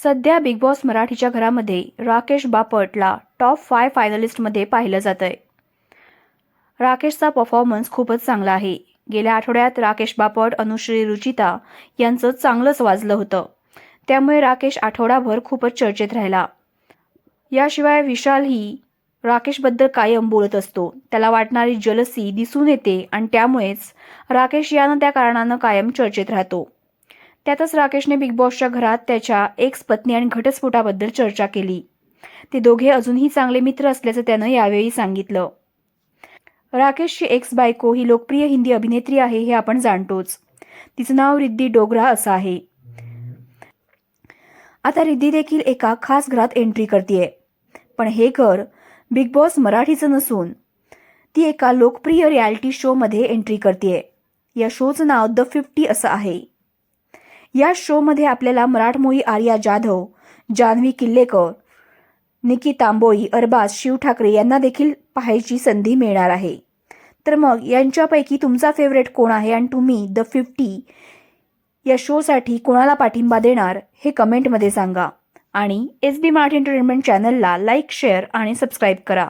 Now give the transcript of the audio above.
सध्या big boss मराठीच्या घरामध्ये राकेश बापटला टॉप 5 फायनलिस्टमध्ये पाहिलं जातंय. राकेशचा परफॉर्मन्स खूपच चांगला आहे. गेल्या आठवड्यात राकेश बापट, अनुश्री, रुचिता यांचं चांगलंच वाजलं होतं. त्यामुळे राकेश आठवडाभर खूपच चर्चेत राहिला. याशिवाय विशालही राकेशबद्दल कायम बोलत असतो. त्याला वाटणारी जलसी दिसून येते आणि त्यामुळेच राकेश यानं त्या कारणानं कायम चर्चेत राहतो. त्यातच राकेशने बिग बॉसच्या घरात त्याच्या एक्स पत्नी आणि घटस्फोटाबद्दल चर्चा केली. ते दोघे अजूनही चांगले मित्र असल्याचं त्यानं यावेळी सांगितलं. राकेशची एक्स बायको ही लोकप्रिय हिंदी अभिनेत्री आहे हे आपण जाणतोच. तिचं नाव रिद्धी डोगरा असं आहे. आता रिद्धी देखील एका खास घरात एंट्री करतेय. पण हे घर बिग बॉस मराठीचं नसून ती एका लोकप्रिय रियालिटी शो मध्ये एंट्री करतेय. या शोचं नाव द 50 असं आहे. या शोमध्ये आपल्याला मराठमोळी आर्या जाधव, जान्हवी किल्लेकर, निकी तांबोळी, अरबाज, शिव ठाकरे यांना देखील पाहायची संधी मिळणार आहे. तर मग यांच्यापैकी तुमचा फेवरेट कोण आहे आणि तुम्ही द 50 या शोसाठी कोणाला पाठिंबा देणार हे कमेंटमध्ये सांगा. आणि SB मराठी एंटरटेनमेंट चॅनलला लाईक, शेअर आणि सबस्क्राईब करा.